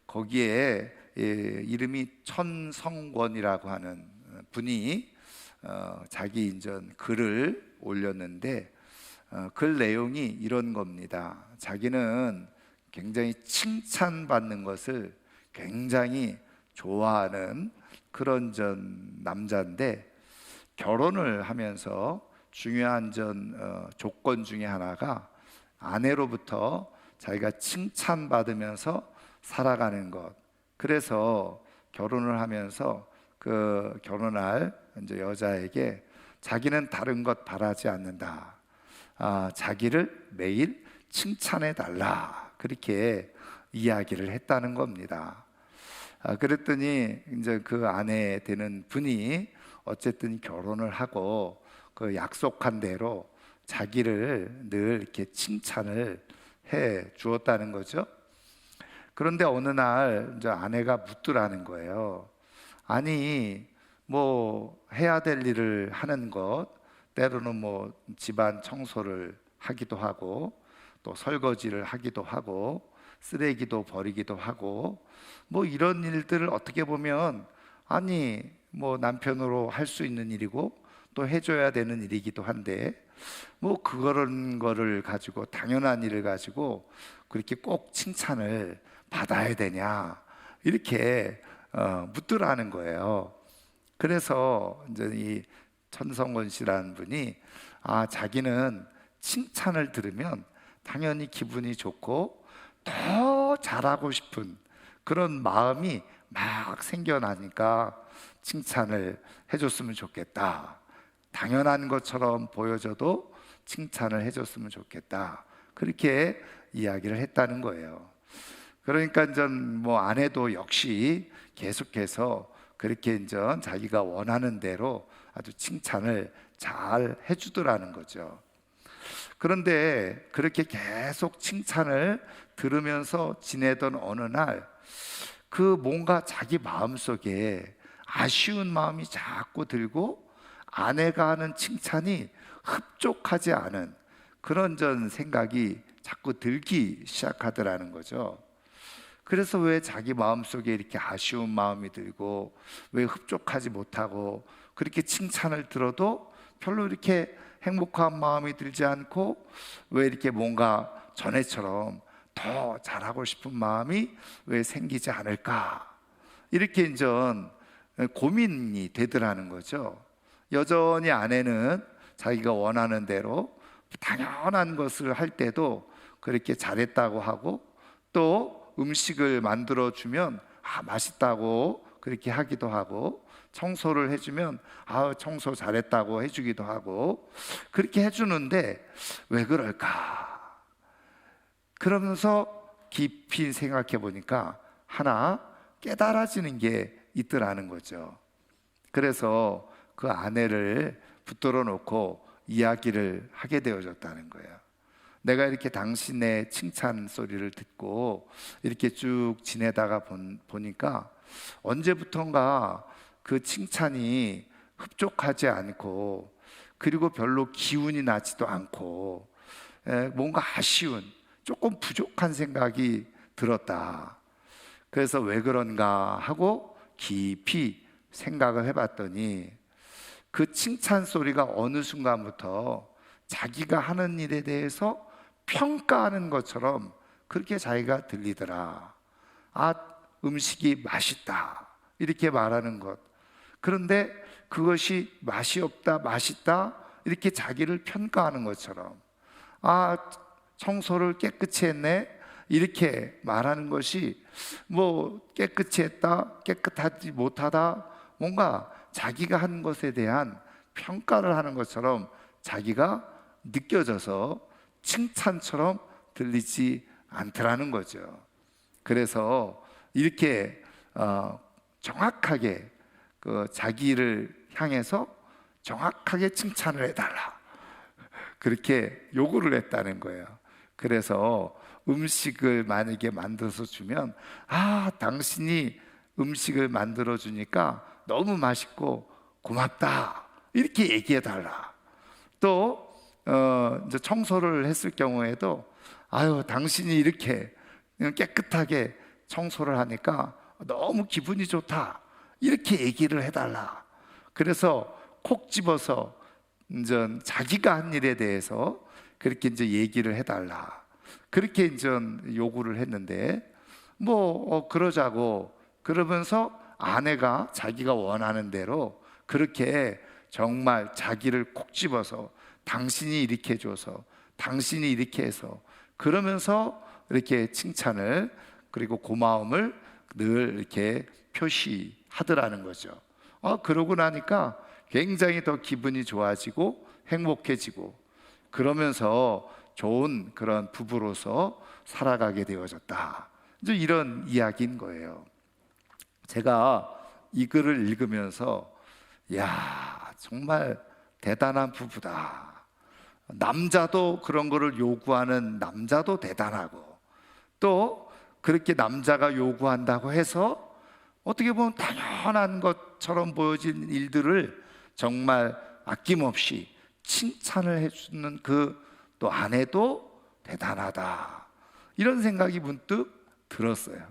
거기에 이름이 천성권이라고 하는 분이 자기 인전 글을 올렸는데 글 내용이 이런 겁니다. 자기는 굉장히 칭찬받는 것을 굉장히 좋아하는 그런 남자인데, 결혼을 하면서 중요한 조건 중에 하나가 아내로부터 자기가 칭찬받으면서 살아가는 것. 그래서 결혼을 하면서 그 결혼할 여자에게 자기는 다른 것 바라지 않는다. 자기를 매일 칭찬해 달라. 그렇게 이야기를 했다는 겁니다. 그랬더니 이제 그 아내 되는 분이 어쨌든 결혼을 하고 그 약속한 대로 자기를 늘 이렇게 칭찬을 해 주었다는 거죠. 그런데 어느 날 이제 아내가 묻더라는 거예요. 아니, 뭐 해야 될 일을 하는 것, 때로는 뭐 집안 청소를 하기도 하고, 또 설거지를 하기도 하고, 쓰레기도 버리기도 하고, 뭐 이런 일들을 어떻게 보면 아니 뭐 남편으로 할 수 있는 일이고 또 해줘야 되는 일이기도 한데, 뭐 그런 거를 가지고, 당연한 일을 가지고 그렇게 꼭 칭찬을 받아야 되냐, 이렇게 묻더라는 거예요. 그래서 이제 이 천성원 씨라는 분이 자기는 칭찬을 들으면 당연히 기분이 좋고 더 잘하고 싶은 그런 마음이 막 생겨나니까 칭찬을 해줬으면 좋겠다. 당연한 것처럼 보여져도 칭찬을 해줬으면 좋겠다. 그렇게 이야기를 했다는 거예요. 그러니까 이제 뭐 아내도 역시 계속해서 그렇게 이제 자기가 원하는 대로 아주 칭찬을 잘 해주더라는 거죠. 그런데 그렇게 계속 칭찬을 들으면서 지내던 어느 날, 그 뭔가 자기 마음속에 아쉬운 마음이 자꾸 들고, 아내가 하는 칭찬이 흡족하지 않은 그런 생각이 자꾸 들기 시작하더라는 거죠. 그래서 왜 자기 마음속에 이렇게 아쉬운 마음이 들고, 왜 흡족하지 못하고 그렇게 칭찬을 들어도 별로 이렇게 행복한 마음이 들지 않고, 왜 이렇게 뭔가 전에처럼 더 잘하고 싶은 마음이 왜 생기지 않을까, 이렇게 이제 고민이 되더라는 거죠. 여전히 아내는 자기가 원하는 대로 당연한 것을 할 때도 그렇게 잘했다고 하고, 또 음식을 만들어 주면 맛있다고 그렇게 하기도 하고, 청소를 해주면 청소 잘했다고 해주기도 하고, 그렇게 해주는데 왜 그럴까? 그러면서 깊이 생각해 보니까 하나 깨달아지는 게 있더라는 거죠. 그래서 그 아내를 붙들어 놓고 이야기를 하게 되어졌다는 거예요. 내가 이렇게 당신의 칭찬 소리를 듣고 이렇게 쭉 지내다가 보니까 언제부턴가 그 칭찬이 흡족하지 않고, 그리고 별로 기운이 나지도 않고, 뭔가 아쉬운, 조금 부족한 생각이 들었다. 그래서 왜 그런가 하고 깊이 생각을 해봤더니, 그 칭찬 소리가 어느 순간부터 자기가 하는 일에 대해서 평가하는 것처럼 그렇게 자기가 들리더라. 음식이 맛있다, 이렇게 말하는 것. 그런데 그것이 맛이 없다, 맛있다, 이렇게 자기를 평가하는 것처럼, 청소를 깨끗이 했네, 이렇게 말하는 것이 뭐 깨끗이 했다, 깨끗하지 못하다, 뭔가 자기가 한 것에 대한 평가를 하는 것처럼 자기가 느껴져서 칭찬처럼 들리지 않더라는 거죠. 그래서 이렇게 정확하게 자기를 향해서 정확하게 칭찬을 해달라, 그렇게 요구를 했다는 거예요. 그래서 음식을 만약에 만들어서 주면 당신이 음식을 만들어 주니까 너무 맛있고 고맙다, 이렇게 얘기해 달라. 또 이제 청소를 했을 경우에도 당신이 이렇게 깨끗하게 청소를 하니까 너무 기분이 좋다, 이렇게 얘기를 해달라. 그래서 콕 집어서 이제 자기가 한 일에 대해서 그렇게 이제 얘기를 해달라, 그렇게 이제 요구를 했는데, 그러자고 그러면서 아내가 자기가 원하는 대로 그렇게 정말 자기를 콕 집어서 당신이 이렇게 해줘서, 당신이 이렇게 해서, 그러면서 이렇게 칭찬을, 그리고 고마움을 늘 이렇게 표시하더라는 거죠. 그러고 나니까 굉장히 더 기분이 좋아지고 행복해지고, 그러면서 좋은 그런 부부로서 살아가게 되어졌다, 이제 이런 이야기인 거예요. 제가 이 글을 읽으면서 야, 정말 대단한 부부다. 남자도 그런 거를 요구하는 남자도 대단하고, 또 그렇게 남자가 요구한다고 해서 어떻게 보면 당연한 것처럼 보여진 일들을 정말 아낌없이 칭찬을 해주는 그 또 아내도 대단하다, 이런 생각이 문득 들었어요.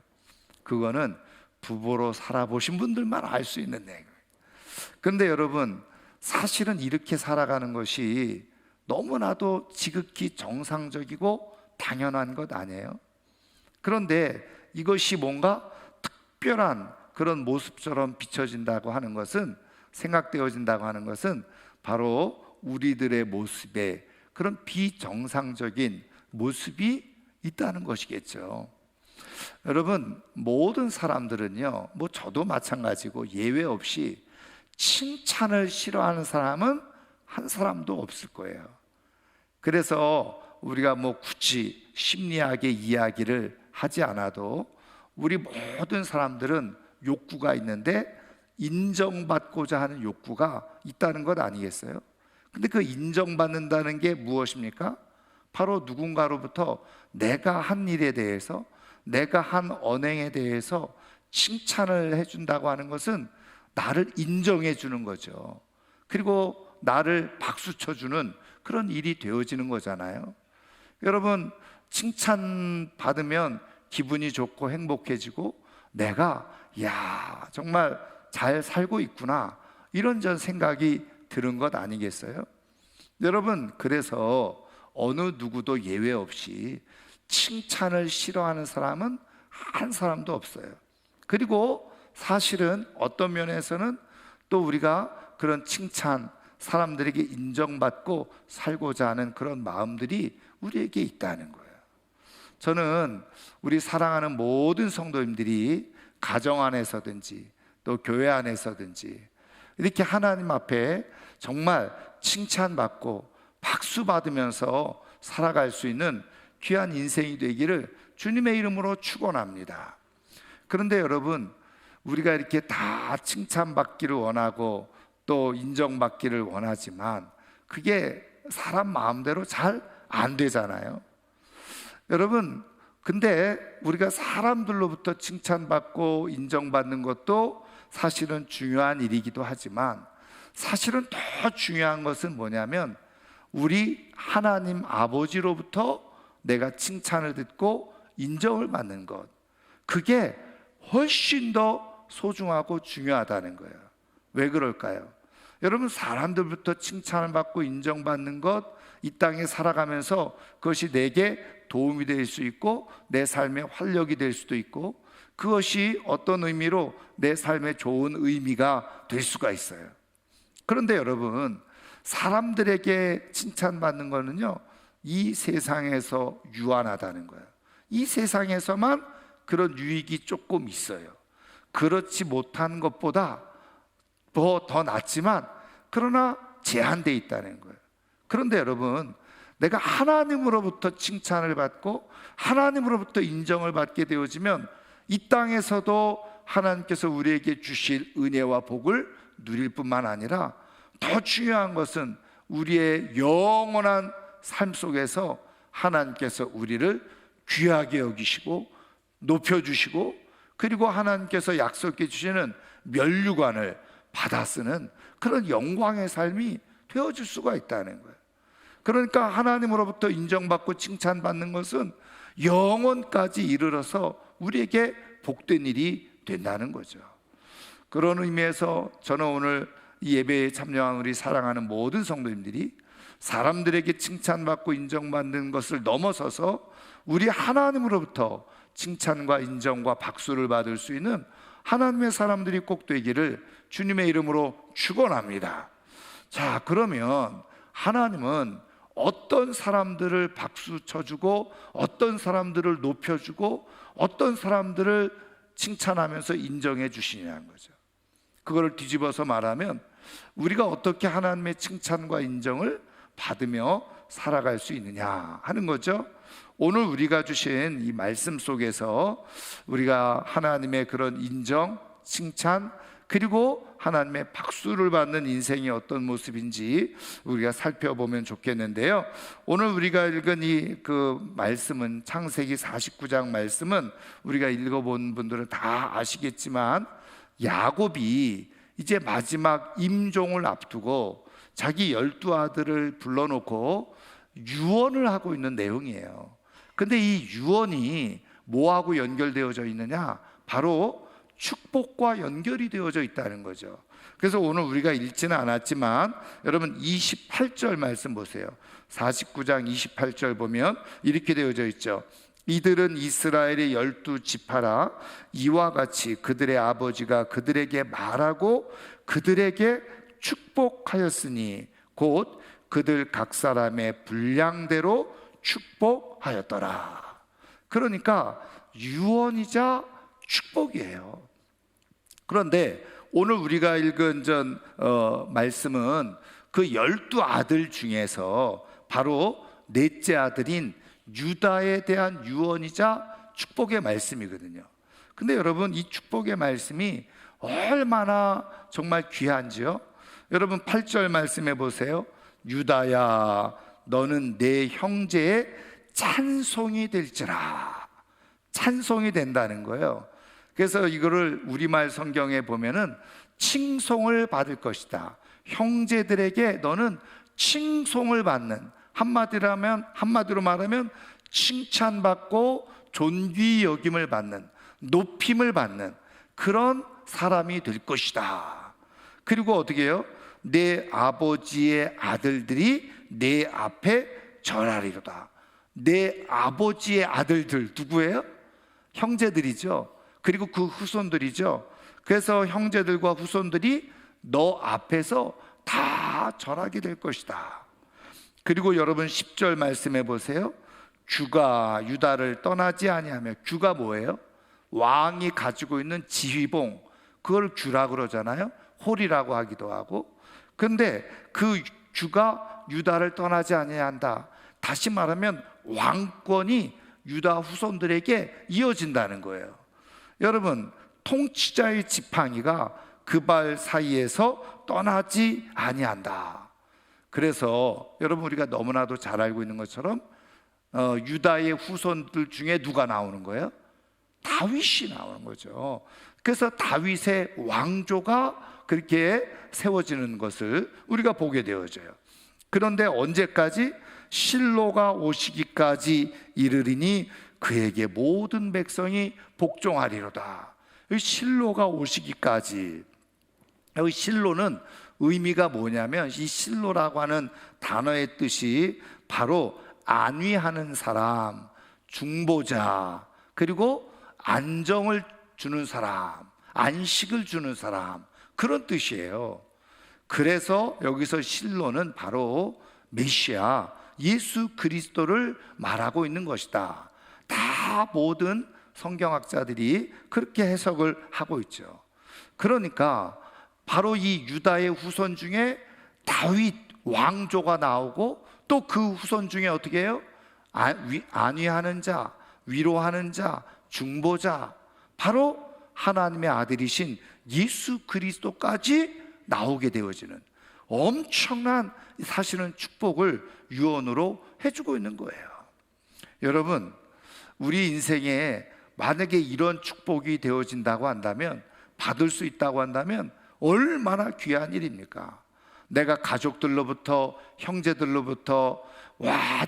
그거는 부부로 살아보신 분들만 알 수 있는 얘기예요. 그런데 여러분, 사실은 이렇게 살아가는 것이 너무나도 지극히 정상적이고 당연한 것 아니에요? 그런데 이것이 뭔가 특별한 그런 모습처럼 비춰진다고 하는 것은, 생각되어진다고 하는 것은 바로 우리들의 모습에 그런 비정상적인 모습이 있다는 것이겠죠. 여러분, 모든 사람들은요, 저도 마찬가지고 예외 없이 칭찬을 싫어하는 사람은 한 사람도 없을 거예요. 그래서 우리가 굳이 심리학의 이야기를 하지 않아도 우리 모든 사람들은 욕구가 있는데 인정받고자 하는 욕구가 있다는 것 아니겠어요? 근데 그 인정받는다는 게 무엇입니까? 바로 누군가로부터 내가 한 일에 대해서, 내가 한 언행에 대해서 칭찬을 해준다고 하는 것은 나를 인정해 주는 거죠. 그리고 나를 박수 쳐주는 그런 일이 되어지는 거잖아요. 여러분, 칭찬 받으면 기분이 좋고 행복해지고, 내가 정말 잘 살고 있구나, 이런 생각이 드는 것 아니겠어요? 여러분, 그래서 어느 누구도 예외 없이 칭찬을 싫어하는 사람은 한 사람도 없어요. 그리고 사실은 어떤 면에서는 또 우리가 그런 칭찬, 사람들에게 인정받고 살고자 하는 그런 마음들이 우리에게 있다는 거예요. 저는 우리 사랑하는 모든 성도님들이 가정 안에서든지 또 교회 안에서든지 이렇게 하나님 앞에 정말 칭찬받고 박수 받으면서 살아갈 수 있는 귀한 인생이 되기를 주님의 이름으로 축원합니다. 그런데 여러분, 우리가 이렇게 다 칭찬받기를 원하고 또 인정받기를 원하지만 그게 사람 마음대로 잘 안 되잖아요. 여러분, 근데 우리가 사람들로부터 칭찬받고 인정받는 것도 사실은 중요한 일이기도 하지만, 사실은 더 중요한 것은 뭐냐면 우리 하나님 아버지로부터 내가 칭찬을 듣고 인정을 받는 것, 그게 훨씬 더 소중하고 중요하다는 거예요. 왜 그럴까요? 여러분, 사람들부터 칭찬을 받고 인정받는 것, 이 땅에 살아가면서 그것이 내게 도움이 될 수 있고 내 삶의 활력이 될 수도 있고, 그것이 어떤 의미로 내 삶에 좋은 의미가 될 수가 있어요. 그런데 여러분, 사람들에게 칭찬받는 거는요, 이 세상에서 유한하다는 거예요. 이 세상에서만 그런 유익이 조금 있어요. 그렇지 못한 것보다 더 낫지만 그러나 제한되어 있다는 거예요. 그런데 여러분, 내가 하나님으로부터 칭찬을 받고 하나님으로부터 인정을 받게 되어지면 이 땅에서도 하나님께서 우리에게 주실 은혜와 복을 누릴 뿐만 아니라, 더 중요한 것은 우리의 영원한 삶 속에서 하나님께서 우리를 귀하게 여기시고 높여주시고, 그리고 하나님께서 약속해 주시는 면류관을 받아 쓰는 그런 영광의 삶이 되어질 수가 있다는 거예요. 그러니까 하나님으로부터 인정받고 칭찬받는 것은 영원까지 이르러서 우리에게 복된 일이 된다는 거죠. 그런 의미에서 저는 오늘 이 예배에 참여한 우리 사랑하는 모든 성도님들이 사람들에게 칭찬받고 인정받는 것을 넘어서서 우리 하나님으로부터 칭찬과 인정과 박수를 받을 수 있는 하나님의 사람들이 꼭 되기를 주님의 이름으로 축원합니다. 자, 그러면 하나님은 어떤 사람들을 박수 쳐주고 어떤 사람들을 높여주고 어떤 사람들을 칭찬하면서 인정해 주시냐는 거죠. 그거를 뒤집어서 말하면 우리가 어떻게 하나님의 칭찬과 인정을 받으며 살아갈 수 있느냐 하는 거죠. 오늘 우리가 주신 이 말씀 속에서 우리가 하나님의 그런 인정, 칭찬, 그리고 하나님의 박수를 받는 인생이 어떤 모습인지 우리가 살펴보면 좋겠는데요. 오늘 우리가 읽은 이 말씀은 창세기 49장 말씀은 우리가 읽어본 분들은 다 아시겠지만 야곱이 이제 마지막 임종을 앞두고 자기 12아들을 불러놓고 유언을 하고 있는 내용이에요. 근데 이 유언이 뭐하고 연결되어져 있느냐? 바로 축복과 연결이 되어져 있다는 거죠. 그래서 오늘 우리가 읽지는 않았지만 여러분 28절 말씀 보세요. 49장 28절 보면 이렇게 되어져 있죠. 이들은 이스라엘의 12지파라 이와 같이 그들의 아버지가 그들에게 말하고 그들에게 축복하였으니 곧 그들 각 사람의 분량대로 축복하였더라. 그러니까 유언이자 축복이에요. 그런데 오늘 우리가 읽은 말씀은 그 12아들 중에서 바로 넷째 아들인 유다에 대한 유언이자 축복의 말씀이거든요. 근데 여러분 이 축복의 말씀이 얼마나 정말 귀한지요? 여러분 8절 말씀해 보세요. 유다야 너는 내 형제의 찬송이 될지라. 찬송이 된다는 거예요. 그래서 이거를 우리말 성경에 보면은 칭송을 받을 것이다. 형제들에게 너는 칭송을 받는, 한마디로 말하면 칭찬받고 존귀 여김을 받는, 높임을 받는 그런 사람이 될 것이다. 그리고 어떻게 해요? 내 아버지의 아들들이 내 앞에 절하리로다. 내 아버지의 아들들 누구예요? 형제들이죠. 그리고 그 후손들이죠. 그래서 형제들과 후손들이 너 앞에서 다 절하게 될 것이다. 그리고 여러분 10절 말씀해 보세요. 주가 유다를 떠나지 아니하며, 주가 뭐예요? 왕이 가지고 있는 지휘봉, 그걸 주라 그러잖아요. 홀이라고 하기도 하고. 근데 그 주가 유다를 떠나지 아니한다. 다시 말하면 왕권이 유다 후손들에게 이어진다는 거예요. 여러분 통치자의 지팡이가 그 발 사이에서 떠나지 아니한다. 그래서 여러분 우리가 너무나도 잘 알고 있는 것처럼 유다의 후손들 중에 누가 나오는 거예요? 다윗이 나오는 거죠. 그래서 다윗의 왕조가 그렇게 세워지는 것을 우리가 보게 되어져요. 그런데 언제까지? 실로가 오시기까지 이르리니 그에게 모든 백성이 복종하리로다. 실로가 오시기까지. 여기 실로는 의미가 뭐냐면, 이 실로라고 하는 단어의 뜻이 바로 안위하는 사람, 중보자, 그리고 안정을 주는 사람, 안식을 주는 사람, 그런 뜻이에요. 그래서 여기서 실로는 바로 메시아 예수 그리스도를 말하고 있는 것이다. 다 모든 성경학자들이 그렇게 해석을 하고 있죠. 그러니까 바로 이 유다의 후손 중에 다윗 왕조가 나오고 또 그 후손 중에 어떻게 해요? 안위하는 자, 위로하는 자, 중보자, 바로 하나님의 아들이신 예수 그리스도까지 나오게 되어지는 엄청난 사실은 축복을 유언으로 해주고 있는 거예요. 여러분 우리 인생에 만약에 이런 축복이 되어진다고 한다면, 받을 수 있다고 한다면 얼마나 귀한 일입니까? 내가 가족들로부터, 형제들로부터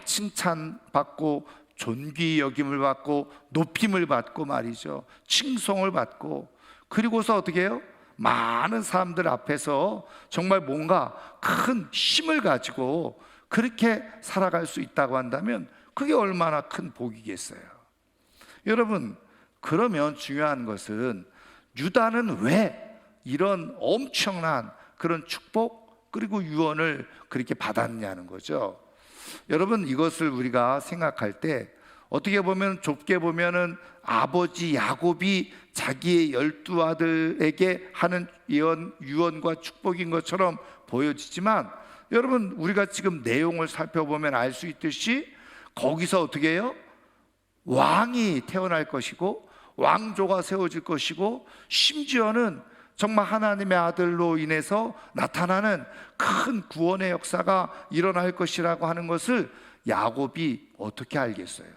칭찬받고 존귀 여김을 받고 높임을 받고 말이죠. 칭송을 받고, 그리고서 어떻게 해요? 많은 사람들 앞에서 정말 뭔가 큰 힘을 가지고 그렇게 살아갈 수 있다고 한다면 그게 얼마나 큰 복이겠어요. 여러분, 그러면 중요한 것은 유다는 왜 이런 엄청난 그런 축복 그리고 유언을 그렇게 받았냐는 거죠. 여러분, 이것을 우리가 생각할 때 어떻게 보면, 좁게 보면은 아버지 야곱이 자기의 12아들에게 하는 유언과 축복인 것처럼 보여지지만, 여러분, 우리가 지금 내용을 살펴보면 알 수 있듯이 거기서 어떻게 해요? 왕이 태어날 것이고 왕조가 세워질 것이고, 심지어는 정말 하나님의 아들로 인해서 나타나는 큰 구원의 역사가 일어날 것이라고 하는 것을 야곱이 어떻게 알겠어요?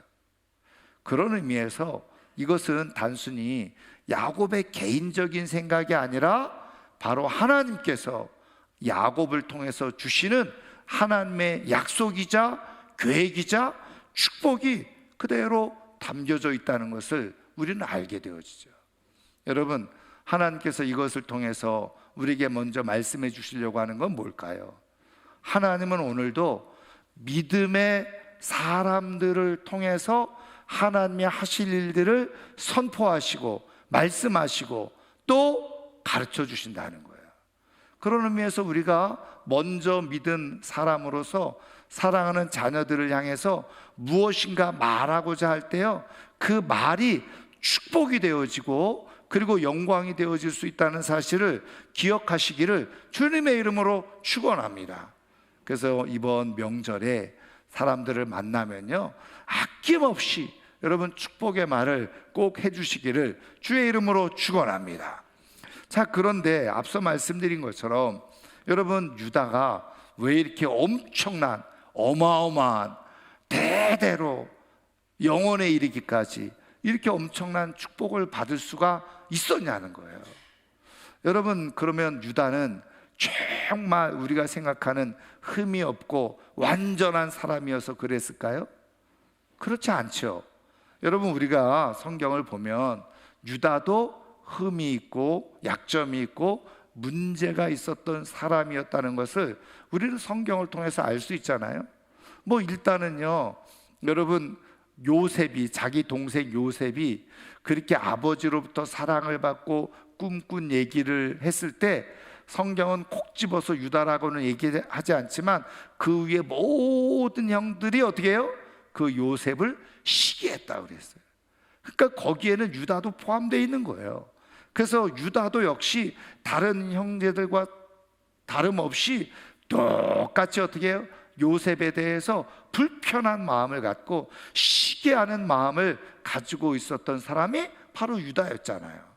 그런 의미에서 이것은 단순히 야곱의 개인적인 생각이 아니라 바로 하나님께서 야곱을 통해서 주시는 하나님의 약속이자 계획이자 축복이 그대로 담겨져 있다는 것을 우리는 알게 되어지죠. 여러분, 하나님께서 이것을 통해서 우리에게 먼저 말씀해 주시려고 하는 건 뭘까요? 하나님은 오늘도 믿음의 사람들을 통해서 하나님이 하실 일들을 선포하시고 말씀하시고 또 가르쳐 주신다는 거예요. 그런 의미에서 우리가 먼저 믿은 사람으로서 사랑하는 자녀들을 향해서 무엇인가 말하고자 할 때요, 그 말이 축복이 되어지고 그리고 영광이 되어질 수 있다는 사실을 기억하시기를 주님의 이름으로 축원합니다. 그래서 이번 명절에 사람들을 만나면요, 아낌없이 여러분 축복의 말을 꼭 해주시기를 주의 이름으로 축원합니다. 자, 그런데 앞서 말씀드린 것처럼 여러분, 유다가 왜 이렇게 엄청난 어마어마한 대대로 영원에 이르기까지 이렇게 엄청난 축복을 받을 수가 있었냐는 거예요. 여러분, 그러면 유다는 정말 우리가 생각하는 흠이 없고 완전한 사람이어서 그랬을까요? 그렇지 않죠. 여러분, 우리가 성경을 보면 유다도 흠이 있고 약점이 있고 문제가 있었던 사람이었다는 것을 우리는 성경을 통해서 알 수 있잖아요. 뭐 일단은요, 여러분, 요셉이, 자기 동생 요셉이 그렇게 아버지로부터 사랑을 받고 꿈꾼 얘기를 했을 때 성경은 콕 집어서 유다라고는 얘기하지 않지만 그 위에 모든 형들이 어떻게 해요? 그 요셉을 시기했다고 그랬어요. 그러니까 거기에는 유다도 포함되어 있는 거예요. 그래서 유다도 역시 다른 형제들과 다름없이 똑같이 어떻게 해요? 요셉에 대해서 불편한 마음을 갖고 시기하는 마음을 가지고 있었던 사람이 바로 유다였잖아요.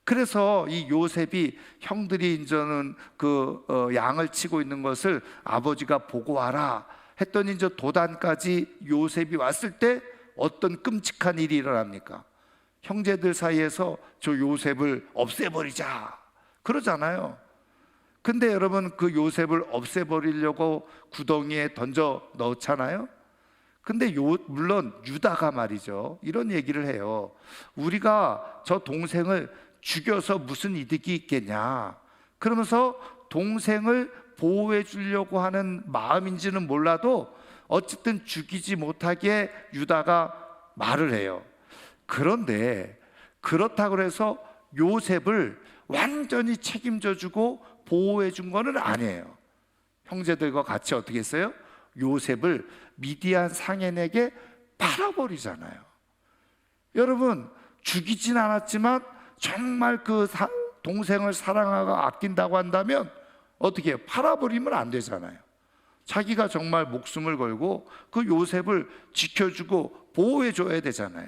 그래서 이 요셉이 형들이 이제는 양을 치고 있는 것을 아버지가 보고 와라 했더니 이제 도단까지 요셉이 왔을 때 어떤 끔찍한 일이 일어납니까? 형제들 사이에서 저 요셉을 없애버리자 그러잖아요. 근데 여러분, 그 요셉을 없애버리려고 구덩이에 던져 넣잖아요. 근데 물론 유다가 말이죠, 이런 얘기를 해요. 우리가 저 동생을 죽여서 무슨 이득이 있겠냐, 그러면서 동생을 보호해 주려고 하는 마음인지는 몰라도 어쨌든 죽이지 못하게 유다가 말을 해요. 그런데 그렇다고 해서 요셉을 완전히 책임져 주고 보호해 준 거는 아니에요. 형제들과 같이 어떻게 했어요? 요셉을 미디안 상인에게 팔아버리잖아요. 여러분, 죽이진 않았지만 정말 그 동생을 사랑하고 아낀다고 한다면 어떻게 해요? 팔아버리면 안 되잖아요. 자기가 정말 목숨을 걸고 그 요셉을 지켜주고 보호해줘야 되잖아요.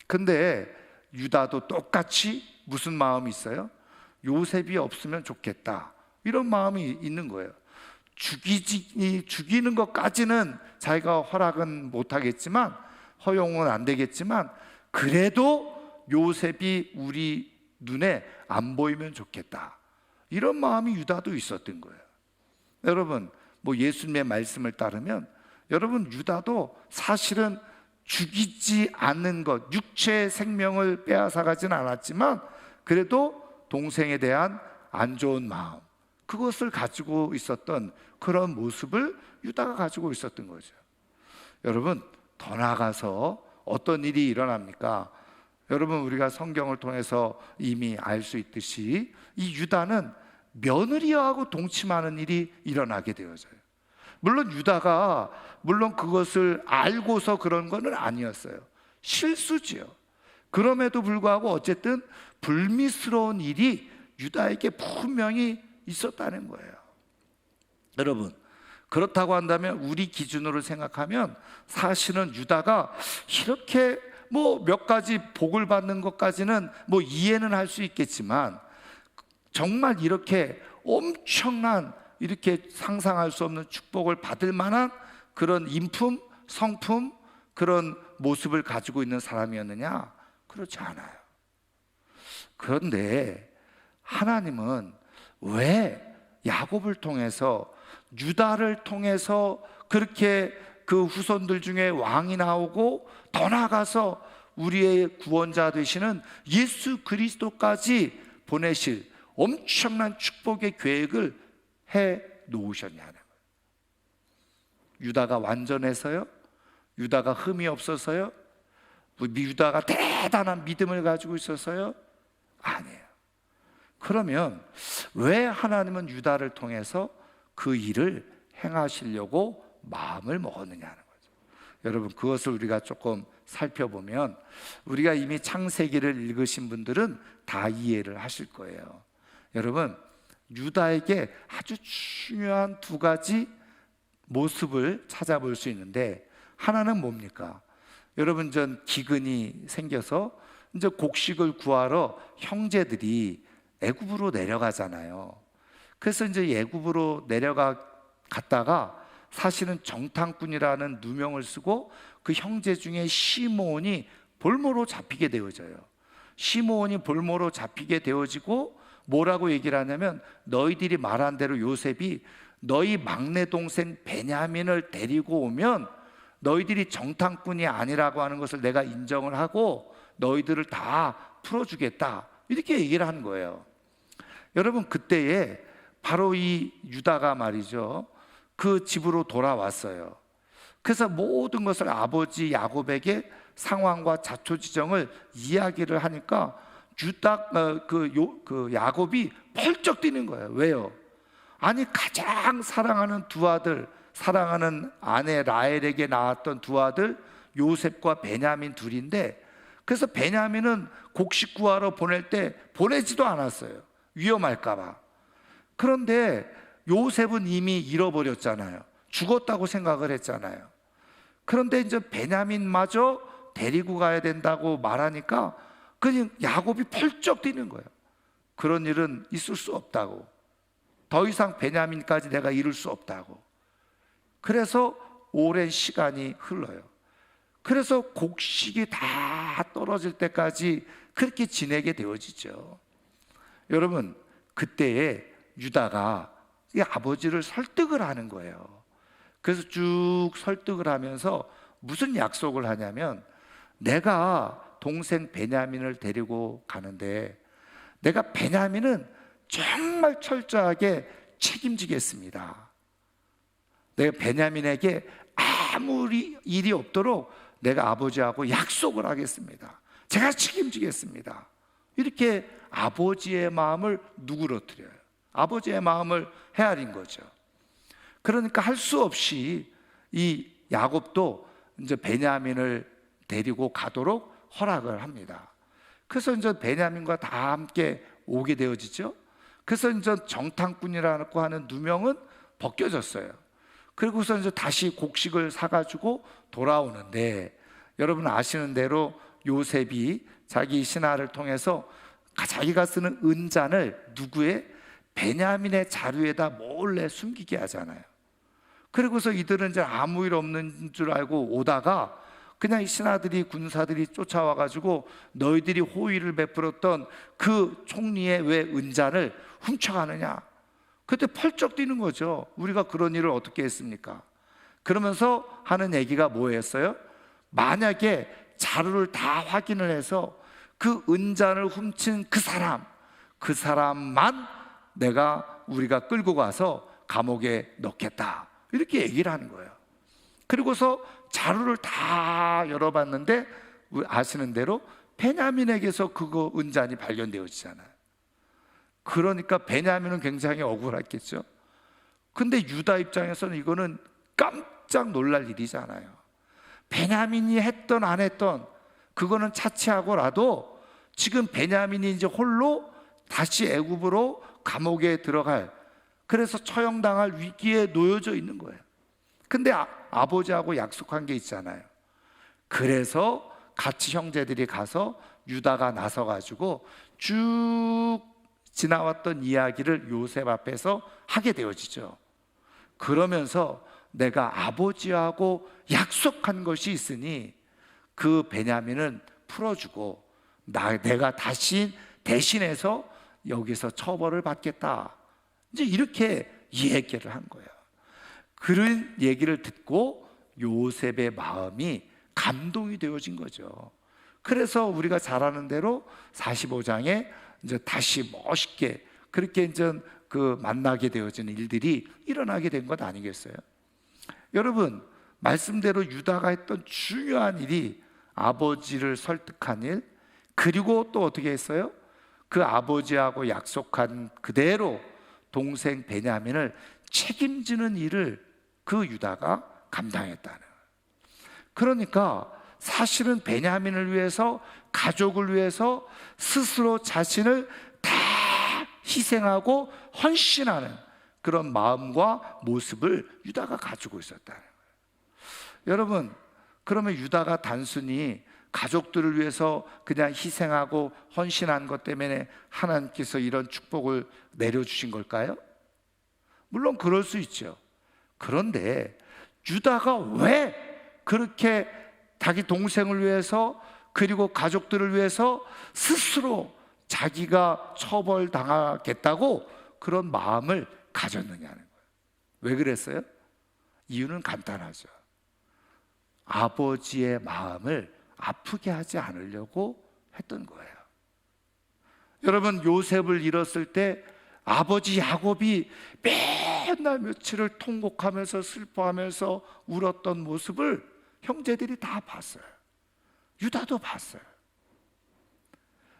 근데 유다도 똑같이 무슨 마음이 있어요? 요셉이 없으면 좋겠다, 이런 마음이 있는 거예요. 죽이는 것까지는 자기가 허락은 못하겠지만, 허용은 안 되겠지만, 그래도 요셉이 우리 눈에 안 보이면 좋겠다, 이런 마음이 유다도 있었던 거예요. 여러분, 뭐 예수님의 말씀을 따르면 여러분, 유다도 사실은 죽이지 않는 것, 육체의 생명을 빼앗아가지는 않았지만 그래도 동생에 대한 안 좋은 마음, 그것을 가지고 있었던 그런 모습을 유다가 가지고 있었던 거죠. 여러분, 더 나아가서 어떤 일이 일어납니까? 여러분, 우리가 성경을 통해서 이미 알 수 있듯이 이 유다는 며느리하고 동침하는 일이 일어나게 되어져요. 물론 유다가 그것을 알고서 그런 건 아니었어요. 실수지요. 그럼에도 불구하고 어쨌든 불미스러운 일이 유다에게 분명히 있었다는 거예요. 여러분, 그렇다고 한다면 우리 기준으로 생각하면 사실은 유다가 이렇게 몇 가지 복을 받는 것까지는 이해는 할 수 있겠지만, 정말 이렇게 엄청난, 이렇게 상상할 수 없는 축복을 받을 만한 그런 인품, 성품, 그런 모습을 가지고 있는 사람이었느냐? 그렇지 않아요. 그런데 하나님은 왜 야곱을 통해서, 유다를 통해서 그렇게 그 후손들 중에 왕이 나오고 더 나아가서 우리의 구원자 되시는 예수 그리스도까지 보내실 엄청난 축복의 계획을 해 놓으셨냐는 거예요. 유다가 완전해서요? 유다가 흠이 없어서요? 유다가 대단한 믿음을 가지고 있어서요? 아니에요. 그러면 왜 하나님은 유다를 통해서 그 일을 행하시려고 마음을 먹었느냐는 거죠. 여러분, 그것을 우리가 조금 살펴보면, 우리가 이미 창세기를 읽으신 분들은 다 이해를 하실 거예요. 여러분, 유다에게 아주 중요한 두 가지 모습을 찾아볼 수 있는데, 하나는 뭡니까? 여러분, 전 기근이 생겨서 이제 곡식을 구하러 형제들이 애굽으로 내려가잖아요. 그래서 이제 애굽으로 갔다가 사실은 정탐꾼이라는 누명을 쓰고 그 형제 중에 시므온이 볼모로 잡히게 되어져요. 시므온이 볼모로 잡히게 되어지고 뭐라고 얘기를 하냐면, 너희들이 말한 대로 요셉이 너희 막내 동생 베냐민을 데리고 오면 너희들이 정탐꾼이 아니라고 하는 것을 내가 인정을 하고 너희들을 다 풀어주겠다, 이렇게 얘기를 하는 거예요. 여러분, 그때에 바로 이 유다가 말이죠, 그 집으로 돌아왔어요. 그래서 모든 것을 아버지 야곱에게 상황과 자초지정을 이야기를 하니까 야곱이 펄쩍 뛰는 거예요. 왜요? 아니, 가장 사랑하는 두 아들, 사랑하는 아내 라헬에게 낳았던 두 아들 요셉과 베냐민 둘인데, 그래서 베냐민은 곡식 구하러 보낼 때 보내지도 않았어요. 위험할까 봐. 그런데 요셉은 이미 잃어버렸잖아요. 죽었다고 생각을 했잖아요. 그런데 이제 베냐민마저 데리고 가야 된다고 말하니까 그냥 야곱이 펄쩍 뛰는 거예요. 그런 일은 있을 수 없다고, 더 이상 베냐민까지 내가 이룰 수 없다고. 그래서 오랜 시간이 흘러요. 그래서 곡식이 다 떨어질 때까지 그렇게 지내게 되어지죠. 여러분, 그때에 유다가 이 아버지를 설득을 하는 거예요. 그래서 쭉 설득을 하면서 무슨 약속을 하냐면, 내가 동생 베냐민을 데리고 가는데 내가 베냐민은 정말 철저하게 책임지겠습니다. 내가 베냐민에게 아무리 일이 없도록 내가 아버지하고 약속을 하겠습니다. 제가 책임지겠습니다. 이렇게 아버지의 마음을 누그러뜨려요. 아버지의 마음을 헤아린 거죠. 그러니까 할 수 없이 이 야곱도 이제 베냐민을 데리고 가도록 허락을 합니다. 그래서 이제 베냐민과 다 함께 오게 되어지죠. 그래서 이제 정탐꾼이라고 하는 누명은 벗겨졌어요. 그리고서 이제 다시 곡식을 사가지고 돌아오는데, 여러분 아시는 대로 요셉이 자기 신하를 통해서 자기가 쓰는 은잔을 누구의? 베냐민의 자루에다 몰래 숨기게 하잖아요. 그리고서 이들은 이제 아무 일 없는 줄 알고 오다가 그냥 이 신하들이, 군사들이 쫓아와가지고 너희들이 호의를 베풀었던 그 총리의 왜 은잔을 훔쳐가느냐. 그때 펄쩍 뛰는 거죠. 우리가 그런 일을 어떻게 했습니까? 그러면서 하는 얘기가 뭐였어요? 만약에 자루를 다 확인을 해서 그 은잔을 훔친 그 사람만 우리가 끌고 가서 감옥에 넣겠다, 이렇게 얘기를 하는 거예요. 그리고서 자루를 다 열어봤는데 아시는 대로 베냐민에게서 그거 은잔이 발견되어지잖아요. 그러니까 베냐민은 굉장히 억울했겠죠. 근데 유다 입장에서는 이거는 깜짝 놀랄 일이잖아요. 베냐민이 했던 안 했던 그거는 차치하고라도 지금 베냐민이 이제 홀로 다시 애굽으로 감옥에 들어갈, 그래서 처형당할 위기에 놓여져 있는 거예요. 근데 아버지하고 약속한 게 있잖아요. 그래서 같이 형제들이 가서 유다가 나서가지고 쭉 지나왔던 이야기를 요셉 앞에서 하게 되어지죠. 그러면서 내가 아버지하고 약속한 것이 있으니 그 베냐민은 풀어주고 내가 대신해서 여기서 처벌을 받겠다, 이제 이렇게 얘기를 한 거예요. 그런 얘기를 듣고 요셉의 마음이 감동이 되어진 거죠. 그래서 우리가 잘 아는 대로 45장에 이제 다시 멋있게 그렇게 이제 그 만나게 되어진 일들이 일어나게 된 것 아니겠어요? 여러분, 말씀대로 유다가 했던 중요한 일이 아버지를 설득한 일, 그리고 또 어떻게 했어요? 그 아버지하고 약속한 그대로 동생 베냐민을 책임지는 일을 그 유다가 감당했다는 거예요. 그러니까 사실은 베냐민을 위해서, 가족을 위해서 스스로 자신을 다 희생하고 헌신하는 그런 마음과 모습을 유다가 가지고 있었다는 거예요. 여러분, 그러면 유다가 단순히 가족들을 위해서 그냥 희생하고 헌신한 것 때문에 하나님께서 이런 축복을 내려주신 걸까요? 물론 그럴 수 있죠. 그런데 유다가 왜 그렇게 자기 동생을 위해서, 그리고 가족들을 위해서 스스로 자기가 처벌당하겠다고 그런 마음을 가졌느냐는 거예요. 왜 그랬어요? 이유는 간단하죠. 아버지의 마음을 아프게 하지 않으려고 했던 거예요. 여러분, 요셉을 잃었을 때 아버지 야곱이 맨날 며칠을 통곡하면서 슬퍼하면서 울었던 모습을 형제들이 다 봤어요. 유다도 봤어요.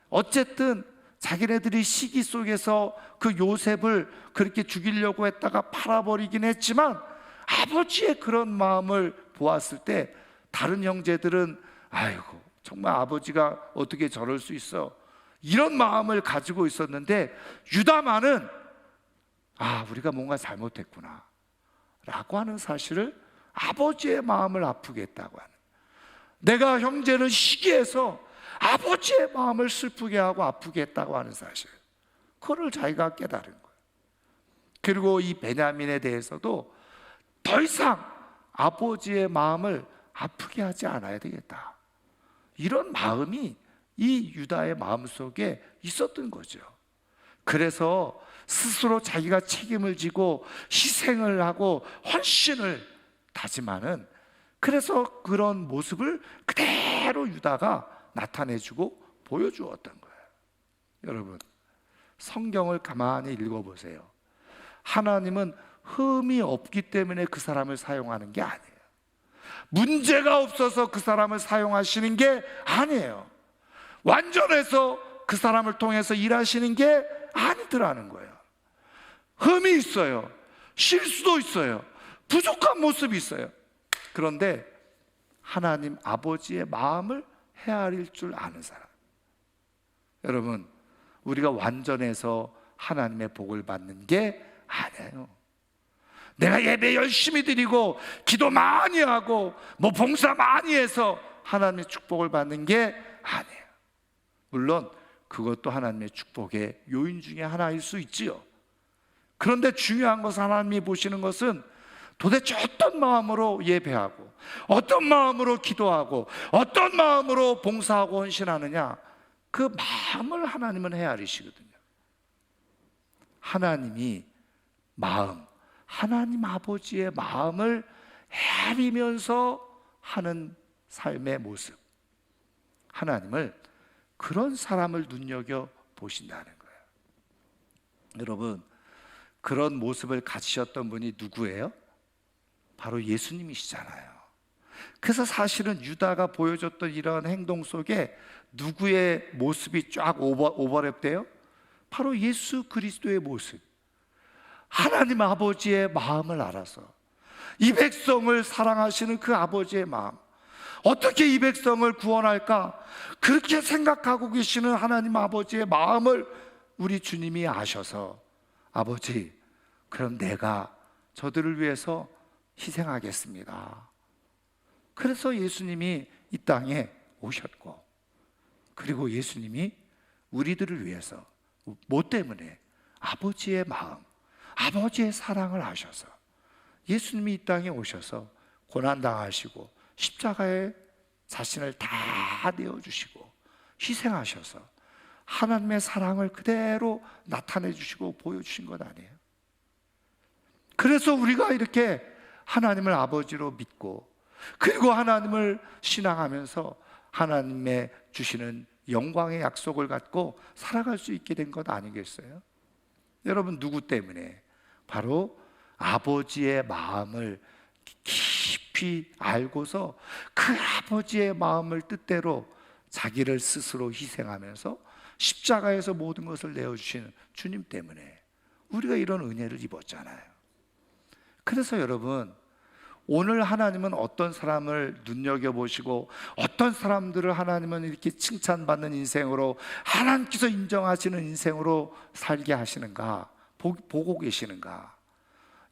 어쨌든 자기네들이 시기 속에서 그 요셉을 그렇게 죽이려고 했다가 팔아버리긴 했지만 아버지의 그런 마음을 보았을 때 다른 형제들은 아이고, 정말 아버지가 어떻게 저럴 수 있어, 이런 마음을 가지고 있었는데 유다만은 우리가 뭔가 잘못했구나 라고 하는 사실을, 아버지의 마음을 아프게 했다고 하는, 내가 형제를 시기해서 아버지의 마음을 슬프게 하고 아프게 했다고 하는 사실, 그걸 자기가 깨달은 거예요. 그리고 이 베냐민에 대해서도 더 이상 아버지의 마음을 아프게 하지 않아야 되겠다, 이런 마음이 이 유다의 마음속에 있었던 거죠. 그래서 스스로 자기가 책임을 지고 희생을 하고 헌신을 다짐하는, 그래서 그런 모습을 그대로 유다가 나타내주고 보여주었던 거예요. 여러분, 성경을 가만히 읽어보세요. 하나님은 흠이 없기 때문에 그 사람을 사용하는 게 아니에요. 문제가 없어서 그 사람을 사용하시는 게 아니에요. 완전해서 그 사람을 통해서 일하시는 게 아니더라는 거예요. 흠이 있어요. 실수도 있어요. 부족한 모습이 있어요. 그런데 하나님 아버지의 마음을 헤아릴 줄 아는 사람, 여러분, 우리가 완전해서 하나님의 복을 받는 게 아니에요. 내가 예배 열심히 드리고 기도 많이 하고 봉사 많이 해서 하나님의 축복을 받는 게 아니에요. 물론 그것도 하나님의 축복의 요인 중에 하나일 수 있지요. 그런데 중요한 것은, 하나님이 보시는 것은 도대체 어떤 마음으로 예배하고 어떤 마음으로 기도하고 어떤 마음으로 봉사하고 헌신하느냐, 그 마음을 하나님은 헤아리시거든요. 하나님이 하나님 아버지의 마음을 헤아리면서 하는 삶의 모습, 하나님을 그런 사람을 눈여겨 보신다는 거예요. 여러분, 그런 모습을 가지셨던 분이 누구예요? 바로 예수님이시잖아요. 그래서 사실은 유다가 보여줬던 이런 행동 속에 누구의 모습이 쫙 오버랩돼요? 바로 예수 그리스도의 모습. 하나님 아버지의 마음을 알아서 이 백성을 사랑하시는 그 아버지의 마음, 어떻게 이 백성을 구원할까? 그렇게 생각하고 계시는 하나님 아버지의 마음을 우리 주님이 아셔서, 아버지, 그럼 내가 저들을 위해서 희생하겠습니다. 그래서 예수님이 이 땅에 오셨고, 그리고 예수님이 우리들을 위해서 뭐 때문에? 아버지의 마음, 아버지의 사랑을 아셔서 예수님이 이 땅에 오셔서 고난당하시고 십자가에 자신을 다 내어주시고 희생하셔서 하나님의 사랑을 그대로 나타내 주시고 보여주신 것 아니에요? 그래서 우리가 이렇게 하나님을 아버지로 믿고, 그리고 하나님을 신앙하면서 하나님의 주시는 영광의 약속을 갖고 살아갈 수 있게 된 것 아니겠어요? 여러분, 누구 때문에? 바로 아버지의 마음을 깊이 알고서 그 아버지의 마음을 뜻대로 자기를 스스로 희생하면서 십자가에서 모든 것을 내어주시는 주님 때문에 우리가 이런 은혜를 입었잖아요. 그래서 여러분, 오늘 하나님은 어떤 사람을 눈여겨보시고 어떤 사람들을 하나님은 이렇게 칭찬받는 인생으로, 하나님께서 인정하시는 인생으로 살게 하시는가, 보고 계시는가?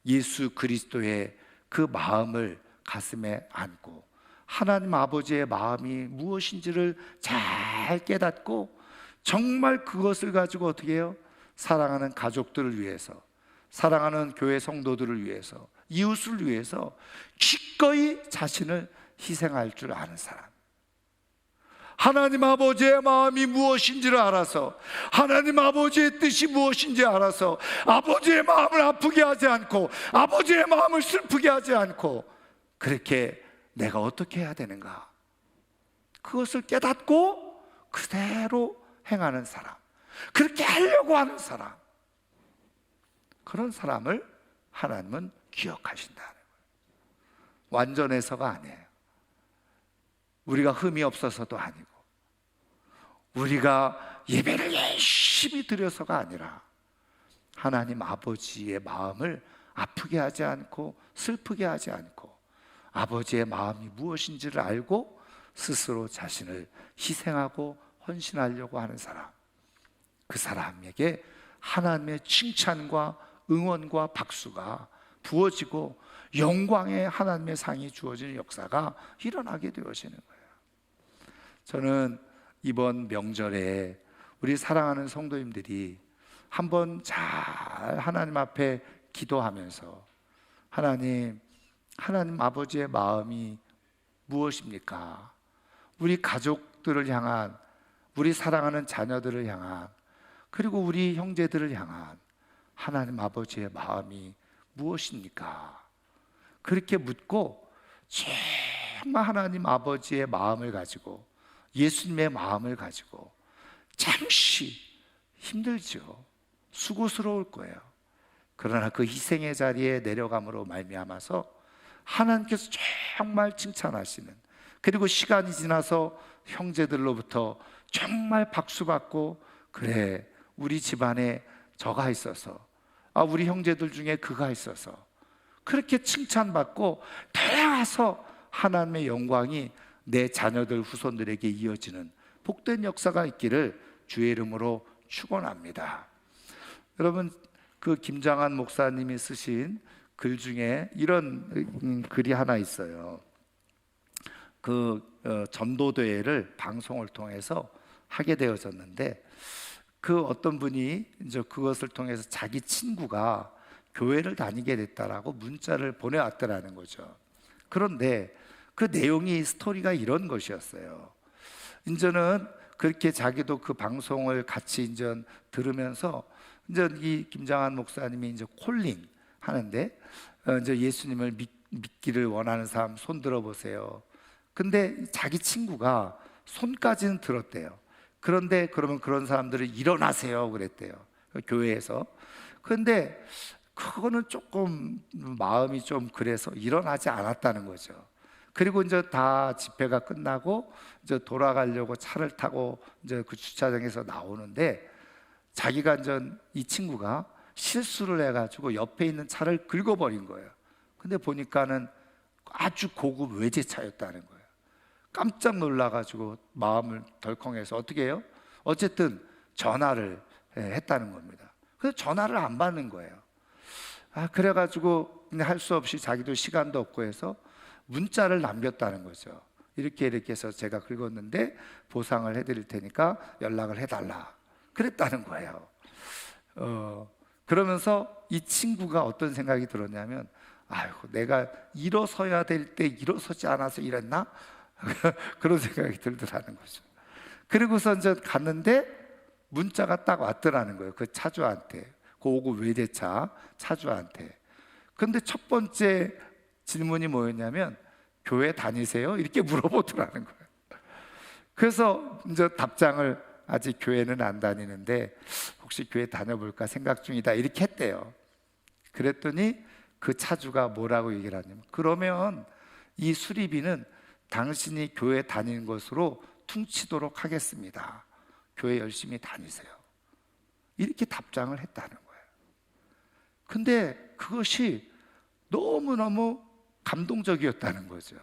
예수 그리스도의 그 마음을 가슴에 안고 하나님 아버지의 마음이 무엇인지를 잘 깨닫고 정말 그것을 가지고 어떻게 해요? 사랑하는 가족들을 위해서, 사랑하는 교회 성도들을 위해서, 이웃을 위해서 기꺼이 자신을 희생할 줄 아는 사람, 하나님 아버지의 마음이 무엇인지를 알아서, 하나님 아버지의 뜻이 무엇인지 알아서 아버지의 마음을 아프게 하지 않고 아버지의 마음을 슬프게 하지 않고, 그렇게 내가 어떻게 해야 되는가, 그것을 깨닫고 그대로 행하는 사람, 그렇게 하려고 하는 사람, 그런 사람을 하나님은 기억하신다는 거예요. 완전해서가 아니에요. 우리가 흠이 없어서도 아니고, 우리가 예배를 열심히 드려서가 아니라 하나님 아버지의 마음을 아프게 하지 않고 슬프게 하지 않고 아버지의 마음이 무엇인지를 알고 스스로 자신을 희생하고 헌신하려고 하는 사람, 그 사람에게 하나님의 칭찬과 응원과 박수가 부어지고 영광의 하나님의 상이 주어지는 역사가 일어나게 되어지는 거예요. 저는 이번 명절에 우리 사랑하는 성도님들이 한번 잘 하나님 앞에 기도하면서, 하나님 아버지의 마음이 무엇입니까? 우리 가족들을 향한, 우리 사랑하는 자녀들을 향한, 그리고 우리 형제들을 향한 하나님 아버지의 마음이 무엇입니까? 그렇게 묻고 정말 하나님 아버지의 마음을 가지고, 예수님의 마음을 가지고, 잠시 힘들죠. 수고스러울 거예요. 그러나 그 희생의 자리에 내려감으로 말미암아서 하나님께서 정말 칭찬하시는, 그리고 시간이 지나서 형제들로부터 정말 박수받고, 그래, 우리 집안에 저가 있어서, 우리 형제들 중에 그가 있어서, 그렇게 칭찬받고 돌아와서 하나님의 영광이 내 자녀들, 후손들에게 이어지는 복된 역사가 있기를 주의 이름으로 축원합니다. 여러분, 그 김장한 목사님이 쓰신 글 중에 이런 글이 하나 있어요. 전도대회를 방송을 통해서 하게 되어졌는데, 그 어떤 분이 이제 그것을 통해서 자기 친구가 교회를 다니게 됐다라고 문자를 보내왔더라는 거죠. 그런데 그 내용이, 스토리가 이런 것이었어요. 이제는 그렇게 자기도 그 방송을 같이 이제 들으면서, 이제 이 김장한 목사님이 이제 콜링 하는데, 이제 예수님을 믿기를 원하는 사람 손 들어 보세요. 근데 자기 친구가 손까지는 들었대요. 그런데 그러면 그런 사람들을 일어나세요 그랬대요, 교회에서. 그런데 그거는 조금 마음이 좀 그래서 일어나지 않았다는 거죠. 그리고 이제 다 집회가 끝나고 이제 돌아가려고 차를 타고 이제 그 주차장에서 나오는데, 자기가 이제 이 친구가 실수를 해가지고 옆에 있는 차를 긁어버린 거예요. 근데 보니까는 아주 고급 외제차였다는 거예요. 깜짝 놀라가지고 마음을 덜컹해서 어떻게 해요? 어쨌든 전화를 했다는 겁니다. 그래서 전화를 안 받는 거예요. 그래가지고 할 수 없이 자기도 시간도 없고 해서 문자를 남겼다는 거죠. 이렇게 해서 제가 긁었는데 보상을 해드릴 테니까 연락을 해달라 그랬다는 거예요. 그러면서 이 친구가 어떤 생각이 들었냐면, 아이고 내가 일어서야 될 때 일어서지 않아서 이랬나? 그런 생각이 들더라는 거죠. 그리고서 이제 갔는데 문자가 딱 왔더라는 거예요. 그 차주한테, 그 5급 외제차 차주한테. 근데 첫 번째 질문이 뭐였냐면, 교회 다니세요? 이렇게 물어보더라는 거예요. 그래서 이제 답장을, 아직 교회는 안 다니는데 혹시 교회 다녀볼까 생각 중이다 이렇게 했대요. 그랬더니 그 차주가 뭐라고 얘기를 하냐면, 그러면 이 수리비는 당신이 교회 다니는 것으로 퉁치도록 하겠습니다. 교회 열심히 다니세요. 이렇게 답장을 했다는 거예요. 근데 그것이 너무너무 감동적이었다는 거죠.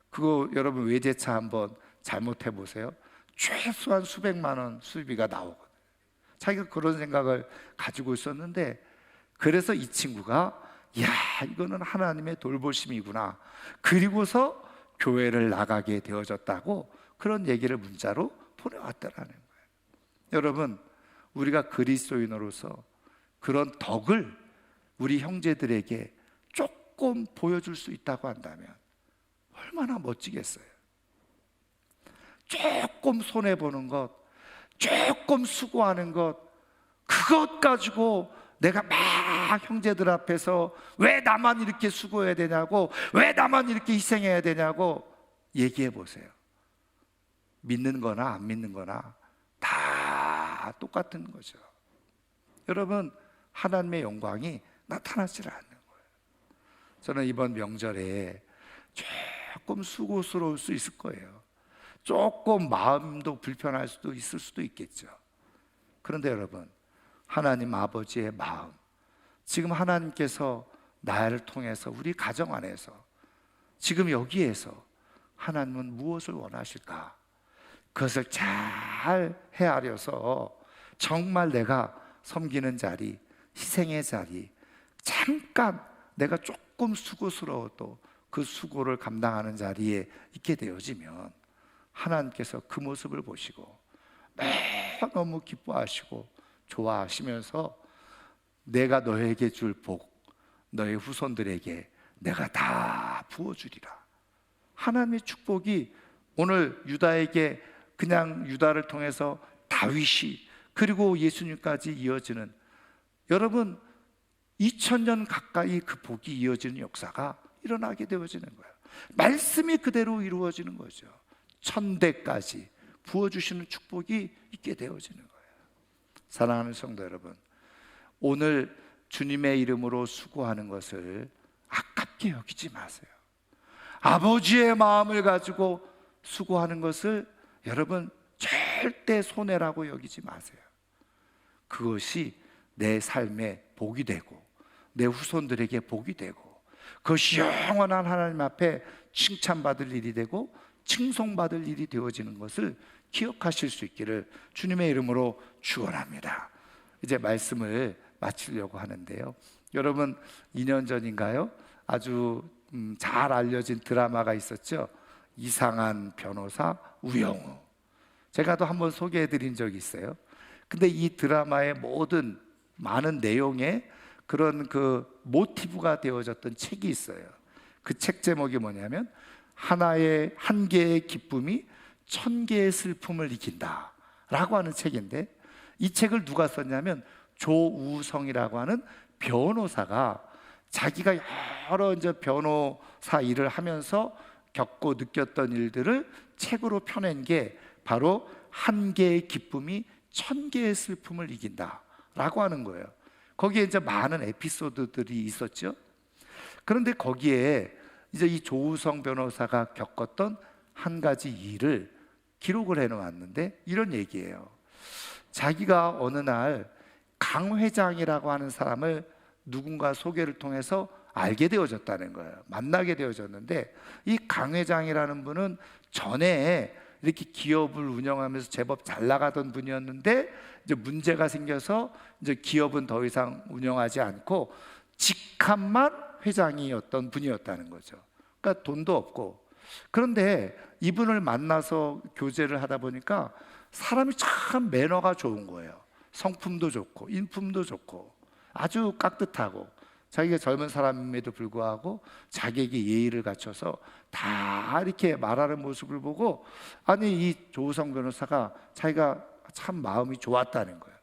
그거 여러분 외제차 한번 잘못해 보세요. 최소한 수백만 원 수리비가 나오거든요. 자기가 그런 생각을 가지고 있었는데, 그래서 이 친구가 야, 이거는 하나님의 돌보심이구나, 그리고서 교회를 나가게 되어졌다고 그런 얘기를 문자로 보내왔다라는 거예요. 여러분, 우리가 그리스도인으로서 그런 덕을 우리 형제들에게 조금 보여줄 수 있다고 한다면 얼마나 멋지겠어요. 조금 손해보는 것, 조금 수고하는 것, 그것 가지고 내가 막 형제들 앞에서 왜 나만 이렇게 수고해야 되냐고, 왜 나만 이렇게 희생해야 되냐고 얘기해 보세요. 믿는 거나 안 믿는 거나 다 똑같은 거죠. 여러분, 하나님의 영광이 나타나질 않는 거예요. 저는 이번 명절에 조금 수고스러울 수 있을 거예요. 조금 마음도 불편할 수도 있을 수도 있겠죠. 그런데 여러분, 하나님 아버지의 마음, 지금 하나님께서 나를 통해서 우리 가정 안에서 지금 여기에서 하나님은 무엇을 원하실까? 그것을 잘 헤아려서 정말 내가 섬기는 자리, 희생의 자리, 잠깐 내가 조금 수고스러워도 그 수고를 감당하는 자리에 있게 되어지면 하나님께서 그 모습을 보시고 너무 기뻐하시고 좋아하시면서 내가 너에게 줄 복, 너의 후손들에게 내가 다 부어주리라. 하나님의 축복이 오늘 유다에게, 그냥 유다를 통해서 다윗이, 그리고 예수님까지 이어지는, 여러분 2000년 가까이 그 복이 이어지는 역사가 일어나게 되어지는 거예요. 말씀이 그대로 이루어지는 거죠. 1000대까지 부어주시는 축복이 있게 되어지는 거예요. 사랑하는 성도 여러분, 오늘 주님의 이름으로 수고하는 것을 아깝게 여기지 마세요. 아버지의 마음을 가지고 수고하는 것을 여러분 절대 손해라고 여기지 마세요. 그것이 내 삶에 복이 되고 내 후손들에게 복이 되고, 그것이 영원한 하나님 앞에 칭찬받을 일이 되고 칭송받을 일이 되어지는 것을 기억하실 수 있기를 주님의 이름으로 축원합니다. 이제 말씀을 마치려고 하는데요, 여러분 2년 전인가요? 아주 잘 알려진 드라마가 있었죠. 이상한 변호사 우영우. 제가 또 한번 소개해 드린 적이 있어요. 근데 이 드라마의 모든 많은 내용에 그런 그 모티브가 되어졌던 책이 있어요. 그 책 제목이 뭐냐면 한 개의 기쁨이 1000개의 슬픔을 이긴다 라고 하는 책인데, 이 책을 누가 썼냐면 조우성이라고 하는 변호사가 자기가 여러 이제 변호사 일을 하면서 겪고 느꼈던 일들을 책으로 펴낸 게 바로 한 개의 기쁨이 천 개의 슬픔을 이긴다라고 하는 거예요. 거기에 이제 많은 에피소드들이 있었죠. 그런데 거기에 이제 이 조우성 변호사가 겪었던 한 가지 일을 기록을 해놓았는데 이런 얘기예요. 자기가 어느 날 강 회장이라고 하는 사람을 누군가 소개를 통해서 알게 되어졌다는 거예요. 만나게 되어졌는데 이 강 회장이라는 분은 전에 이렇게 기업을 운영하면서 제법 잘 나가던 분이었는데 이제 문제가 생겨서 이제 기업은 더 이상 운영하지 않고 직함만 회장이었던 분이었다는 거죠. 그러니까 돈도 없고. 그런데 이분을 만나서 교제를 하다 보니까 사람이 참 매너가 좋은 거예요. 성품도 좋고 인품도 좋고 아주 깍듯하고 자기가 젊은 사람임에도 불구하고 자기에게 예의를 갖춰서 다 이렇게 말하는 모습을 보고 아니 이 조우성 변호사가 자기가 참 마음이 좋았다는 거예요.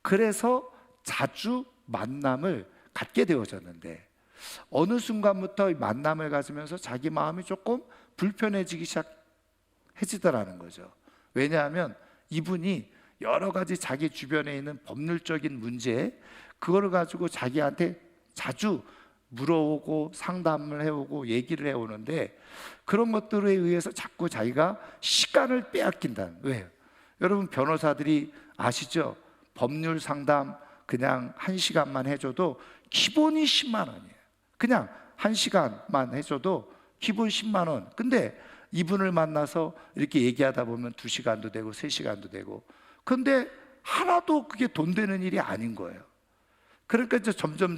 그래서 자주 만남을 갖게 되어졌는데 어느 순간부터 이 만남을 가지면서 자기 마음이 조금 불편해지기 시작해지더라는 거죠. 왜냐하면 이분이 여러 가지 자기 주변에 있는 법률적인 문제 그거를 가지고 자기한테 자주 물어오고 상담을 해오고 얘기를 해오는데 그런 것들에 의해서 자꾸 자기가 시간을 빼앗긴다는 거예요. 여러분 변호사들이 아시죠? 법률 상담 그냥 1시간만 해줘도 기본이 10만 원이에요. 그냥 1시간만 해줘도 기본 10만 원. 근데 이분을 만나서 이렇게 얘기하다 보면 2시간도 되고 3시간도 되고 근데 하나도 그게 돈 되는 일이 아닌 거예요. 그러니까 이제 점점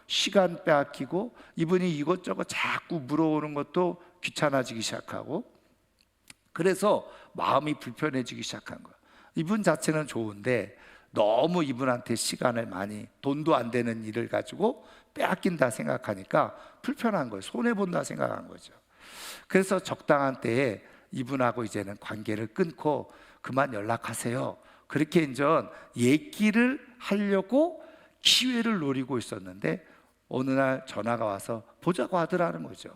시간 빼앗기고 이분이 이것저것 자꾸 물어오는 것도 귀찮아지기 시작하고 그래서 마음이 불편해지기 시작한 거예요. 이분 자체는 좋은데 너무 이분한테 시간을 많이 돈도 안 되는 일을 가지고 빼앗긴다 생각하니까 불편한 거예요. 손해본다 생각한 거죠. 그래서 적당한 때에 이분하고 이제는 관계를 끊고 그만 연락하세요. 그렇게 이제 얘기를 하려고 기회를 노리고 있었는데 어느 날 전화가 와서 보자고 하더라는 거죠.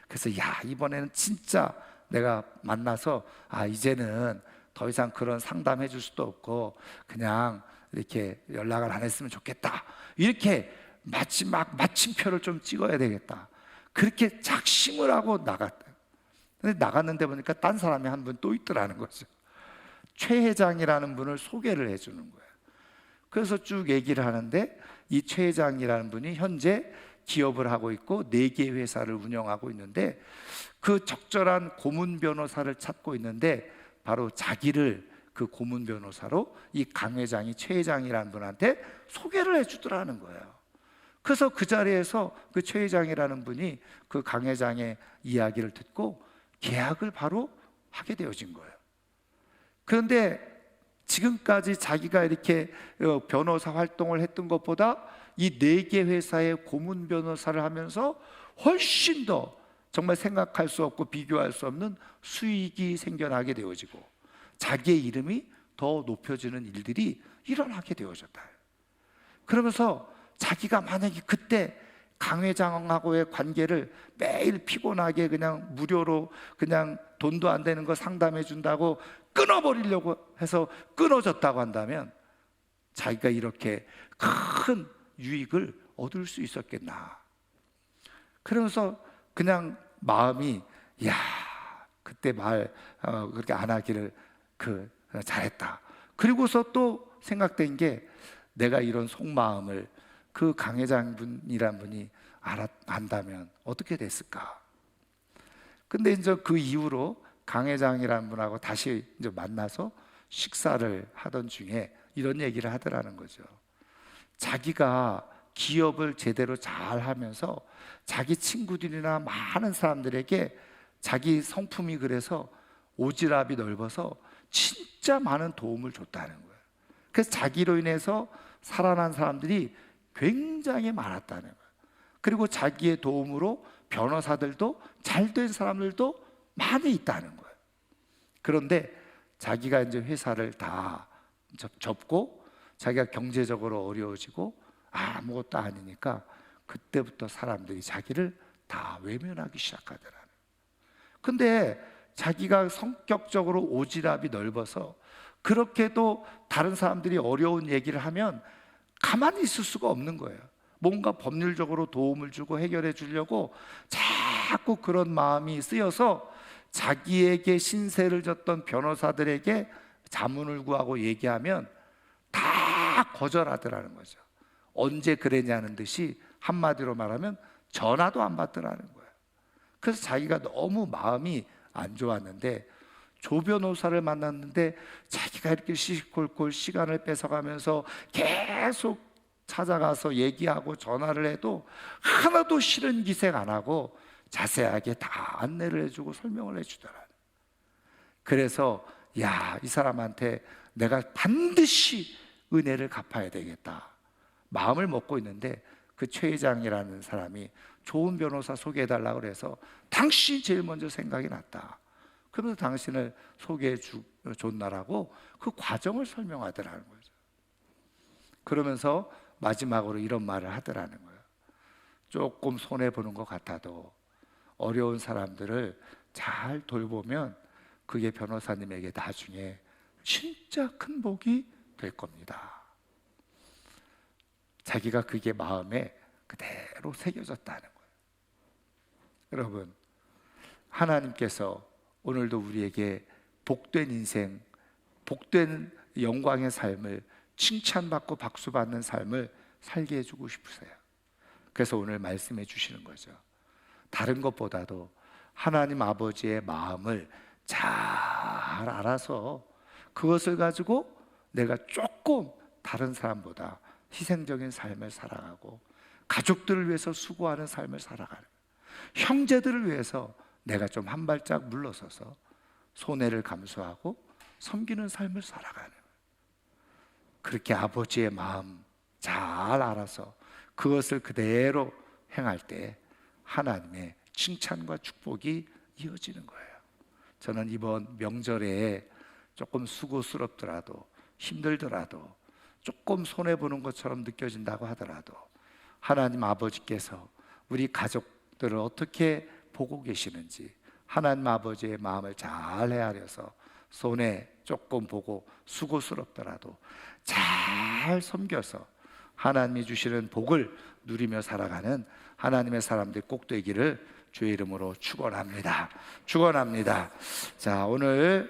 그래서 야 이번에는 진짜 내가 만나서 이제는 더 이상 그런 상담해 줄 수도 없고 그냥 이렇게 연락을 안 했으면 좋겠다. 이렇게 마침표를 좀 찍어야 되겠다. 그렇게 작심을 하고 나갔다. 근데 나갔는데 보니까 딴 사람이 한 분 또 있더라는 거죠. 최 회장이라는 분을 소개를 해주는 거예요. 그래서 쭉 얘기를 하는데 이 최 회장이라는 분이 현재 기업을 하고 있고 4개 회사를 운영하고 있는데 그 적절한 고문 변호사를 찾고 있는데 바로 자기를 그 고문 변호사로 이 강 회장이 최 회장이라는 분한테 소개를 해주더라는 거예요. 그래서 그 자리에서 그 최 회장이라는 분이 그 강 회장의 이야기를 듣고 계약을 바로 하게 되어진 거예요. 그런데 지금까지 자기가 이렇게 변호사 활동을 했던 것보다 이 4개 회사의 고문 변호사를 하면서 훨씬 더 정말 생각할 수 없고 비교할 수 없는 수익이 생겨나게 되어지고 자기의 이름이 더 높여지는 일들이 일어나게 되어졌다. 그러면서 자기가 만약에 그때 강 회장하고의 관계를 매일 피곤하게 그냥 무료로 그냥 돈도 안 되는 거 상담해 준다고 끊어버리려고 해서 끊어졌다고 한다면 자기가 이렇게 큰 유익을 얻을 수 있었겠나. 그러면서 그냥 마음이 야 그때 그렇게 안 하기를 잘했다. 그리고서 또 생각된 게 내가 이런 속마음을 그 강 회장이란 분이 안다면 어떻게 됐을까? 근데 이제 그 이후로 강 회장이라는 분하고 다시 이제 만나서 식사를 하던 중에 이런 얘기를 하더라는 거죠. 자기가 기업을 제대로 잘 하면서 자기 친구들이나 많은 사람들에게 자기 성품이 그래서 오지랖이 넓어서 진짜 많은 도움을 줬다는 거예요. 그래서 자기로 인해서 살아난 사람들이 굉장히 많았다는 거예요. 그리고 자기의 도움으로 변호사들도 잘된 사람들도 많이 있다는 거예요. 그런데 자기가 이제 회사를 다 접고 자기가 경제적으로 어려워지고 아무것도 아니니까 그때부터 사람들이 자기를 다 외면하기 시작하더라는 거예요. 근데 자기가 성격적으로 오지랖이 넓어서 그렇게도 다른 사람들이 어려운 얘기를 하면 가만히 있을 수가 없는 거예요. 뭔가 법률적으로 도움을 주고 해결해 주려고 자꾸 그런 마음이 쓰여서 자기에게 신세를 졌던 변호사들에게 자문을 구하고 얘기하면 다 거절하더라는 거죠. 언제 그랬냐는 듯이 한마디로 말하면 전화도 안 받더라는 거예요. 그래서 자기가 너무 마음이 안 좋았는데 조 변호사를 만났는데 자기가 이렇게 시시콜콜 시간을 뺏어가면서 계속 찾아가서 얘기하고 전화를 해도 하나도 싫은 기색 안 하고 자세하게 다 안내를 해주고 설명을 해주더라. 그래서 야, 이 사람한테 내가 반드시 은혜를 갚아야 되겠다 마음을 먹고 있는데, 그 최 회장이라는 사람이 좋은 변호사 소개해달라고 그래서 당신이 제일 먼저 생각이 났다. 그러면서 당신을 소개해 줬나라고 그 과정을 설명하더라는 거죠. 그러면서 마지막으로 이런 말을 하더라는 거예요. 조금 손해보는 것 같아도 어려운 사람들을 잘 돌보면 그게 변호사님에게 나중에 진짜 큰 복이 될 겁니다. 자기가 그게 마음에 그대로 새겨졌다는 거예요. 여러분, 하나님께서 오늘도 우리에게 복된 인생, 복된 영광의 삶을, 칭찬받고 박수받는 삶을 살게 해주고 싶으세요. 그래서 오늘 말씀해 주시는 거죠. 다른 것보다도 하나님 아버지의 마음을 잘 알아서 그것을 가지고 내가 조금 다른 사람보다 희생적인 삶을 살아가고, 가족들을 위해서 수고하는 삶을 살아가는, 형제들을 위해서 내가 좀 한 발짝 물러서서 손해를 감수하고 섬기는 삶을 살아가는, 그렇게 아버지의 마음 잘 알아서 그것을 그대로 행할 때 하나님의 칭찬과 축복이 이어지는 거예요. 저는 이번 명절에 조금 수고스럽더라도, 힘들더라도, 조금 손해보는 것처럼 느껴진다고 하더라도 하나님 아버지께서 우리 가족들을 어떻게 보고 계시는지, 하나님 아버지의 마음을 잘 헤아려서 손해 조금 보고 수고스럽더라도 잘 섬겨서 하나님이 주시는 복을 누리며 살아가는 하나님의 사람들 꼭 되기를 주의 이름으로 축원합니다. 축원합니다. 자, 오늘